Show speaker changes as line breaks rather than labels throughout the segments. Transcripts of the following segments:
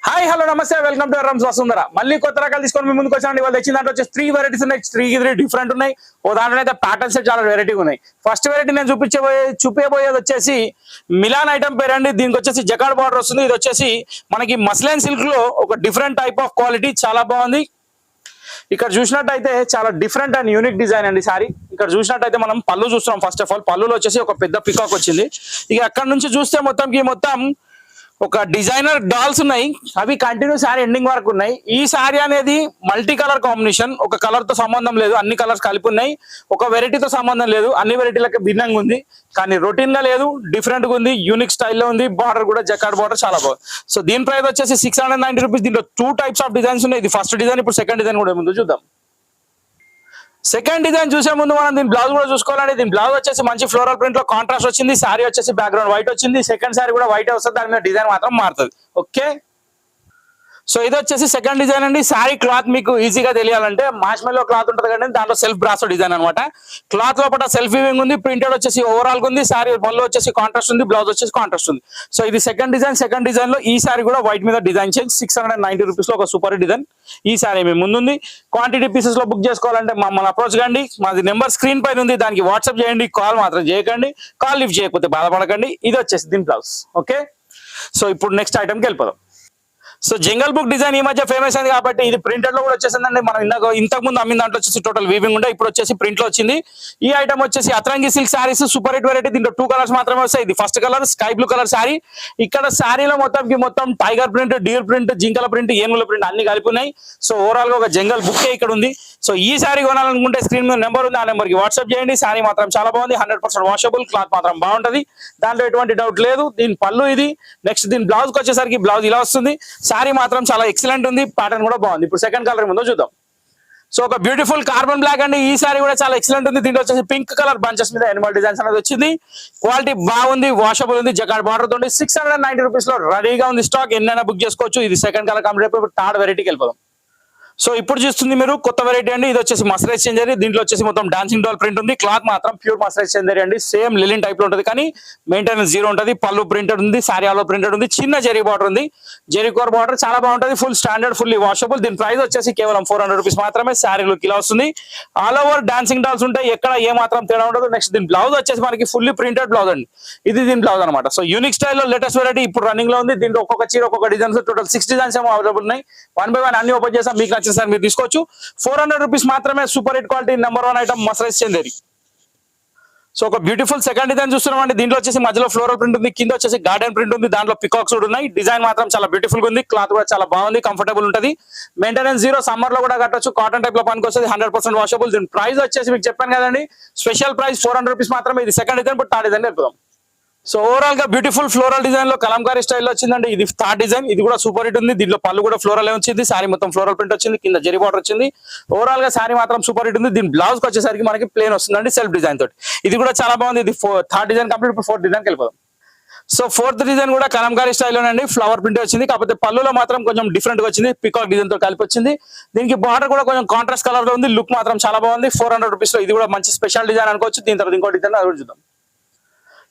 Hi hello నమస్తే welcome to రమ్స్ Vasundhara. మళ్ళీ కొత్త రకాలు తీసుకొని మీ ముందుకు వచ్చామండి. వాళ్ళు తెచ్చిన దాంట్లో వచ్చేసి 3 వెరైటీస్ ఉన్నాయి. 3 డిఫరెంట్ ఉన్నాయి. ఓ దాంట్లో అయితే ప్యాటర్న్స్ చాలా వెరైటీగా ఉన్నాయి. ఫస్ట్ వెరైటీ నేను చూపించబోయేది వచ్చేసి మిలాన్ ఐటమ్ పేరు అండి. దీనికి వచ్చేసి జకార్డ్ బార్డర్ వస్తుంది. ఇది వచ్చేసి మనకి మస్లైన్ సిల్క్ లో ఒక డిఫరెంట్ టైప్ ఆఫ్ క్వాలిటీ, చాలా బాగుంది. ఇక్కడ చూసినట్టయితే చాలా డిఫరెంట్ అండ్ యూనిక్ డిజైన్ అండి సారీ. ఇక్కడ చూసినట్టయితే మనం పళ్ళు చూస్తున్నాం. ఫస్ట్ ఆఫ్ ఆల్ పళ్ళులో వచ్చేసి ఒక పెద్ద పికాక్ వచ్చింది. ఇక అక్కడ నుంచి చూస్తే మొత్తం ఒక డిజైనర్ డాల్స్ ఉన్నాయి. అవి కంటిన్యూ సారీ ఎండింగ్ వరకు ఉన్నాయి. ఈ సారీ అనేది మల్టీ కలర్ కాంబినేషన్. ఒక కలర్ తో సంబంధం లేదు, అన్ని కలర్స్ కలిపి ఉన్నాయి. ఒక వెరైటీతో సంబంధం లేదు, అన్ని వెరైటీలకు భిన్నంగా ఉంది. కానీ రొటీన్ గా లేదు, డిఫరెంట్ గా ఉంది, యూనిక్ స్టైల్లో ఉంది. బార్డర్ కూడా జకార్డ్ బార్డర్ చాలా బాగుంది. సో దీని ప్రైస్ వచ్చేసి 690 రూపీస్. దీంట్లో 2 టైప్స్ ఆఫ్ డిజైన్స్ ఉన్నాయి. ఇది ఫస్ట్ డిజైన్, ఇప్పుడు సెకండ్ డిజైన్ కూడా ముందు చూద్దాం. సెకండ్ డిజైన్ చూసే ముందు మనం దీని బ్లౌజ్ కూడా చూసుకోవాలండి. దీని బ్లౌజ్ వచ్చేసి మంచి ఫ్లోరల్ ప్రింట్ లో కాంట్రాస్ట్ వచ్చింది. సారీ వచ్చేసి బ్యాక్గ్రౌండ్ వైట్ వచ్చింది. సెకండ్ సారీ కూడా వైట్ వస్తుంది, దాని మీద డిజైన్ మాత్రం మారుతుంది. ఓకే, సో ఇది వచ్చేసి సెకండ్ డిజైన్ అండి. సారీ క్లాత్ మీకు ఈజీగా తెలియాలంటే మార్ష్మెల్లో క్లాత్ ఉంటుంది కానీ దాంట్లో సెల్ఫ్ బ్రాసో డిజైన్ అనమాట. క్లాత్ లోపల సెల్ఫ్ వీవింగ్ ఉంది. ప్రింటెడ్ వచ్చేసి ఓవరాల్ ఉంది. సారీ పళ్ళు వచ్చేసి కాంట్రాస్ట్ ఉంది, బ్లౌజ్ వచ్చేసి కాంట్రాస్ట్ ఉంది. సో ఇది సెకండ్ డిజైన్. సెకండ్ డిజైన్ లో ఈ సారీ కూడా వైట్ మీద డిజైన్ చేంజ్ 690 రూపీస్ లో ఒక సూపర్ డిజైన్. ఈ సారీ మీ ముందుంది. క్వాంటిటీ పీసెస్ లో బుక్ చేసుకోవాలంటే మమ్మల్ని అప్రోచ్ కండి. మాది నెంబర్ స్క్రీన్ పైన ఉంది, దానికి వాట్సాప్ చేయండి. కాల్ మాత్రం చేయకండి. కాల్ లిఫ్ట్ చేయకపోతే బాధపడకండి. ఇది వచ్చేసి దీని బ్లౌజ్. ఓకే, సో ఇప్పుడు నెక్స్ట్ ఐటమ్కి వెళ్ళిపోదాం. సో జంగల్ బుక్ డిజైన్ ఈ మధ్య ఫేమస్ అయింది కాబట్టి ఇది ప్రింటెడ్ లో కూడా వచ్చేసిందండి. మనం ఇంతకు ముందు అమ్మిన దాంట్లో వచ్చేసి టోటల్ వీవింగ్ ఉండే, ఇప్పుడు వచ్చేసి ప్రింట్ లో వచ్చింది. ఈ ఐటమ్ వచ్చేసి అత్రంగి silk saris super hit variety. దీంట్లో 2 కలర్స్ మాత్రమే వస్తాయి. ఇది first colour sky blue colour sari. ఇక్కడ సారీలో మొత్తం టైగర్ ప్రింట్, డీర్ ప్రింట్, జింకల ప్రింట్, ఏనుగుల ప్రింట్ అన్ని కలిపి ఉన్నాయి. సో ఓవరాల్ గా ఒక జంగల్ బుక్ ఇక్కడ ఉంది. సో ఈ సారీ కొనాలనుకుంటే స్క్రీన్ మీద నెంబర్ ఉంది, ఆ నెంబర్ కి వాట్సాప్ చేయండి. సారీ మాత్రం చాలా బాగుంది, 100% వాషబుల్. క్లాత్ మాత్రం బాగుంటది, దాంట్లో ఎటువంటి డౌట్ లేదు. దీని పళ్ళు ఇది. నెక్స్ట్ దీని బ్లౌజ్ కి వచ్చేసరికి బ్లౌజ్ ఇలా వస్తుంది. సారీ మాత్రం చాలా ఎక్సలెంట్ ఉంది, ప్యాటర్న్ కూడా బాగుంది. ఇప్పుడు సెకండ్ కలర్ ముందు చూద్దాం. సో ఒక బ్యూటిఫుల్ కార్బన్ బ్లాక్ అండి. ఈ సారీ కూడా చాలా ఎక్సలెంట్ ఉంది. దీంట్లో వచ్చేసి పింక్ కలర్ బంచెస్ మీద ఎనిమల్ డిజైన్స్ అనేది వచ్చింది. క్వాలిటీ బాగుంది, వాషబుల్ ఉంది. జకార్డ్ బార్డర్ తోటి 690 రూపీస్ లో రెడీగా ఉంది స్టాక్. ఎన్నైనా బుక్ చేసుకోవచ్చు. ఇది సెకండ్ కలర్ కంప్లీట్ అయిపోయి థర్డ్ వెరైటీకి వెళ్ళిపోదాం. సో ఇప్పుడు చూస్తుంది మీరు కొత్త వెరైటీ అండి. ఇది వచ్చేసి మసరైజ్ చందేరి. దీంట్లో వచ్చేసి మొత్తం డాన్సింగ్ డాల్ ప్రింట్ ఉంది. క్లాత్ మాత్రం ప్యూర్ మసరైజ్ చందేరి అండి. సేమ్ లిలిన్ టైప్ లో ఉంటుంది కానీ మెయింటెనెన్స్ 0 ఉంటుంది. పళ్ళు ప్రింటెడ్ ఉంది, సారీ ఆలో ప్రింటెడ్ ఉంది. చిన్న జెరీ బార్డర్ ఉంది. జెరీ కోర్ బార్డర్ చాలా బాగుంటుంది. Full standard, fully washable. దీని ప్రైస్ వచ్చేసి కేవలం 400 రూపీస్ మాత్రమే. సారీ లుక్ ఇలా వస్తుంది. ఆల్ ఓవర్ డాన్సింగ్ డాల్స్ ఉంటాయి, ఎక్కడ ఏ మాత్రం తేడా ఉండదు. నెక్స్ట్ దీని బ్లౌజ్ వచ్చేసి మనకి ఫుల్లీ ప్రింటెడ్ బ్లౌజ్ అండి. ఇది దీని బ్లౌజ్ అనమాట. సో యూనిక్ స్టైల్లో లేటెస్ట్ వెరైటీ ఇప్పుడు రన్నింగ్ లో ఉంది. దీంట్లో ఒక్కొక్క చీర ఒక్కొక్క డిజైన్స్, టోటల్ 6 డిజైన్స్ ఏమో అవైలబుల్ ఉన్నాయి. 1 by 1 అన్ని ఓపెన్ చేసాం. మీకు నచ్చిన సార్ మీరు తీసుకోవచ్చు. 400 రూపీస్ మాత్రమే. Super hit quality, number 1 item మసరైజ్ Chanderi. So ఒక బ్యూటిఫుల్ సెకండ్ డిజైన్ చూస్తున్నాం అండి. దీంట్లో వచ్చేసి మధ్యలో ఫ్లోరల్ ప్రింట్ ఉంది, కింద వచ్చేసి గార్డెన్ ప్రింట్ ఉంది. దాంట్లో పికాక్స్ కూడా ఉన్నాయి. డిజైన్ మాత్రం చాలా బ్యూటిఫుల్ గా ఉంది. క్లాత్ కూడా చాలా బాగుంది, కంఫర్టబుల్ ఉంటుంది. మెయింటెనెన్స్ 0, సమ్మర్ లో కూడా కట్టొచ్చు. కాటన్ టైప్ లో పనికి వస్తుంది, 100% వాషబుల్. దీని ప్రైస్ వచ్చేసి మీకు చెప్పాను కదండి, స్పెషల్ ప్రైస్ 400 రూపీస్ మాత్రమే. ఇది సెకండ్ డిజైన్, ఇప్పుడు థర్డ్ డిజైన్ వెళ్తాం. సో ఓవరాల్ గా బ్యూటిఫుల్ ఫ్లోరల్ డిజైన్ లో కలంకారీ స్టైల్లో వచ్చిందండి. ఇది థర్డ్ డిజైన్. ఇది కూడా సూపర్ హిట్ ఉంది. దీంట్లో పళ్ళు కూడా ఫ్లోరల్ వచ్చింది. సారీ మొత్తం ఫ్లోరల్ ప్రింట్ వచ్చింది, కింద జెరీ బార్డర్ వచ్చింది. ఓవరాల్ గా సారీ మాత్రం సూపర్ హిట్ ఉంది. దీని బ్లౌజ్ కి వచ్చేసరికి మనకి ప్లేన్ వస్తుందండి, సెల్ఫ్ డిజైన్ తోటి. ఇది కూడా చాలా బాగుంది. ఇది థర్డ్ డిజైన్ కంప్లీట్. ఇప్పుడు ఫోర్త్ డిజైన్ వెళ్ళిపోదాం. సో ఫోర్త్ డిజైన్ కూడా కలంకారీ స్టైల్లోనండి. ఫ్లవర్ ప్రింట్ వచ్చింది, కాకపోతే పళ్ళులో మాత్రం కొంచెం డిఫరెంట్ గా వచ్చింది. పికాక్ డిజైన్ తో కలిపి వచ్చింది. దీనికి బార్డర్ కూడా కొంచెం కాంట్రాస్ట్ కలర్ లో ఉంది. లుక్ మాత్రం చాలా బాగుంది. 400 రూపీస్ లో ఇది కూడా మంచి స్పెషల్ డిజైన్ అనుకోవచ్చు. దీని తర్వాత ఇంకో డిజైన్ అది చూద్దాం.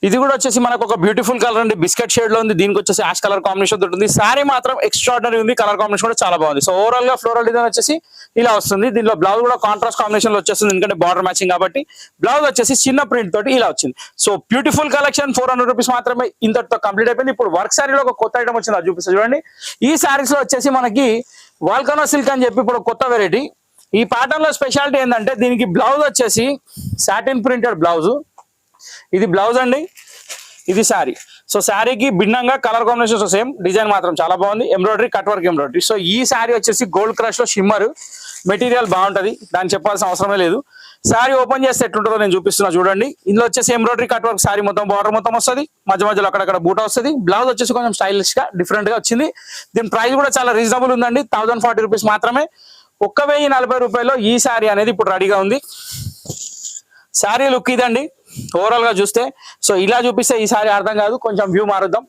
ఇది కూడా వచ్చేసి మనకు ఒక బ్యూటిఫుల్ కలర్ అండి, బిస్కెట్ షేడ్ లో ఉంది. దీనికి వచ్చేసి యాష్ కలర్ కాంబినేషన్ ఉంటుంది. సారీ మాత్రం ఎక్స్ట్రాడినరీ ఉంది, కలర్ కాంబినేషన్ కూడా చాలా బాగుంది. సో ఓవరాల్ గా ఫ్లోరల్ డిజైన్ వచ్చేసి ఇలా వస్తుంది. దీనిలో బ్లౌజ్ కూడా కాంట్రాస్ట్ కాంబినేషన్ లో వచ్చేస్తుంది, ఎందుకంటే బార్డర్ మ్యాచింగ్ కాబట్టి. బ్లౌజ్ వచ్చేసి చిన్న ప్రింట్ తోటి ఇలా వచ్చింది. సో బ్యూటిఫుల్ కలెక్షన్, 400 రూపీస్ మాత్రమే. ఇంతటితో కంప్లీట్ అయిపోయింది. ఇప్పుడు వర్క్ సారీలో ఒక కొత్త ఐటమ్ వచ్చింది, అది చూపిస్తా చూడండి. ఈ సారీస్ లో వచ్చేసి మనకి వాల్కనో సిల్క్ అని చెప్పి ఇప్పుడు కొత్త వెరైటీ. ఈ ప్యాటర్న్ లో స్పెషాలిటీ ఏంటంటే దీనికి బ్లౌజ్ వచ్చేసి సాటిన్ ప్రింటెడ్ బ్లౌజ్. ఇది బ్లౌజ్ అండి, ఇది శారీ. సో శారీకి భిన్నంగా కలర్ కాంబినేషన్ సేమ్, డిజైన్ మాత్రం చాలా బాగుంది. Embroidery, cut work embroidery. So ఈ శారీ వచ్చేసి గోల్డ్ క్రష్ లో షిమ్మర్ మెటీరియల్ బాగుంటది, దాన్ని చెప్పాల్సిన అవసరమే లేదు. శారీ ఓపెన్ చేస్తే ఎట్లుంటుందో నేను చూపిస్తున్నా చూడండి. ఇందులో వచ్చేసి ఎంబ్రాయిడరీ, కట్ వర్క్, శారీ మొత్తం బార్డర్ మొత్తం వస్తుంది. మధ్యలో అక్కడక్కడ బూట వస్తుంది. బ్లౌజ్ వచ్చేసి కొంచెం స్టైలిష్ గా డిఫరెంట్ గా వచ్చింది. దీని ప్రైస్ కూడా చాలా రీజనబుల్ ఉందండి, 1040 రూపీస్ మాత్రమే. 1040 రూపాయల్లో ఈ శారీ అనేది ఇప్పుడు రెడీగా ఉంది. శారీ లుక్ ఇదండి ఓవరాల్ గా చూస్తే. సో ఇలా చూపిస్తే ఈ సారీ అర్థం కాదు, కొంచెం వ్యూ మారుద్దాం.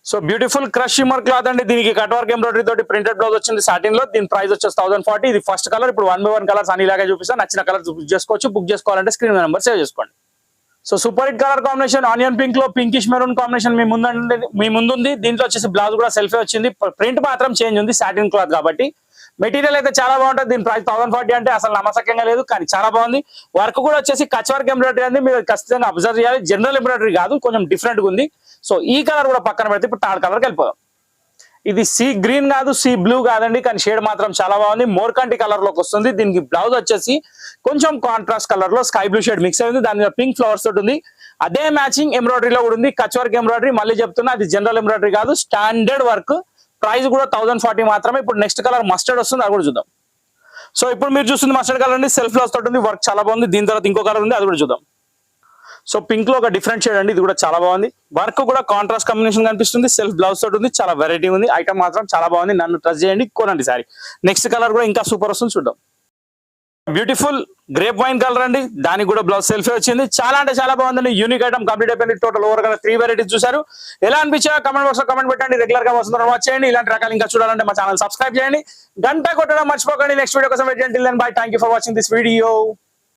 So beautiful crush shimmer cloth అండి. దీనికి కట్ వర్క్ ఎంబ్రాయిడరీ తోటి ప్రింటెడ్ బ్లౌజ్ వచ్చింది సాటిన్ లో. దీని ప్రైస్ వచ్చేసి 1040. ఇది ఫస్ట్ కలర్. ఇప్పుడు 1 by 1 కలర్స్ అన్ని ఇలాగే చూపిస్తాను. నచ్చిన కలర్ బుక్ చేసుకోవచ్చు. బుక్ చేసుకోవాలంటే స్క్రీన్ నెంబర్ సేవ్ చేసుకోండి. So super hit colour combination onion pink లో పింకిష్ మెరూన్ కాంబినేషన్ మీ ముందుంది. దీంట్లో వచ్చేసి బ్లౌజ్ కూడా సెల్ఫీ వచ్చింది. ప్రింట్ మాత్రం చేంజ్ ఉంది, సాటిన్ క్లాత్ కాబట్టి. మెటీరియల్ అయితే చాలా బాగుంటుంది. దీని ప్రైస్ 1040 అంటే అసలు నమ్మసక్యంగా లేదు, కానీ చాలా బాగుంది. వర్క్ కూడా వచ్చేసి కచ్ వర్క్ ఎంబ్రాయిడరీ ఉంది, మీరు ఖచ్చితంగా అబ్జర్వ్ చేయాలి. జనరల్ ఎంబ్రాయిడరీ కాదు, కొంచెం డిఫరెంట్ గా ఉంది. సో ఈ కలర్ కూడా పక్కన పెడితే ఇప్పుడు థర్డ్ కలర్కి వెళ్ళిపోదాం. ఇది సీ గ్రీన్ కాదు, సీ బ్లూ కాదండి, కానీ షేడ్ మాత్రం చాలా బాగుంది. మోర్కంటి కలర్ లోకి వస్తుంది. దీనికి బ్లౌజ్ వచ్చేసి కొంచెం కాంట్రాస్ట్ కలర్ లో స్కై బ్లూ షేడ్ మిక్స్ అయింది. దాని మీద పింక్ ఫ్లవర్స్ తోటి ఉంది. అదే మ్యాచింగ్ ఎంబ్రాయిడరీలో కూడా ఉంది, కచ్ వర్క్ ఎంబ్రాయిడరీ. మళ్ళీ చెప్తున్నా, అది జనరల్ ఎంబ్రాయిడరీ కాదు, స్టాండర్డ్ వర్క్. ప్రైస్ కూడా 1040 మాత్రమే. ఇప్పుడు నెక్స్ట్ కలర్ మస్టర్డ్ వస్తుంది, అది కూడా చూద్దాం. సో ఇప్పుడు మీరు చూస్తుంది మస్టర్డ్ కలర్ అండి, సెల్ఫ్ గ్లాస్ తోటి ఉంది. వర్క్ చాలా బాగుంది. దీని తర్వాత ఇంకో కలర్ ఉంది, అది కూడా చూద్దాం. సో పింక్ లో ఒక డిఫరెంట్ షేడ్ అండి, ఇది కూడా చాలా బాగుంది. వర్క్ కూడా కాంట్రాస్ట్ కాంబినేషన్ కనిపిస్తుంది. సెల్ఫ్ బ్లౌజ్ తోటి ఉంది, చాలా వెరైటీ ఉంది. ఐటమ్ మాత్రం చాలా బాగుంది. నన్ను ట్రస్ట్ చేయండి, కొనండి సారీ. నెక్స్ట్ కలర్ కూడా ఇంకా సూపర్ వస్తుంది, చూద్దాం. బ్యూటిఫుల్ గ్రేప్ వైన్ కలర్ అండి, దానికి కూడా బ్లౌజ్ సెల్ఫీ వచ్చింది. చాలా అంటే చాలా బాగుందండి. యూనిక్ ఐటమ్ కంప్లీట్ అయిపోయింది. టోటల్ ఓవర్ గా 3 వెరైటీస్ చూసారు. ఎలా అనిపించా కమెంట్ బాక్స్ లో కమెంట్ పెట్టండి. రెగ్యులర్ గా వస్తున్నారు వాచ్ చేయండి. ఇలాంటి రకాలు ఇంకా చూడాలంటే మా ఛానల్ సబ్స్క్రైబ్ చేయండి. గంట కొట్టడం మర్చిపోకండి. నెక్స్ట్ వీడియో కోసం వెయిట్ చేయండి. By, thank you for watching this video.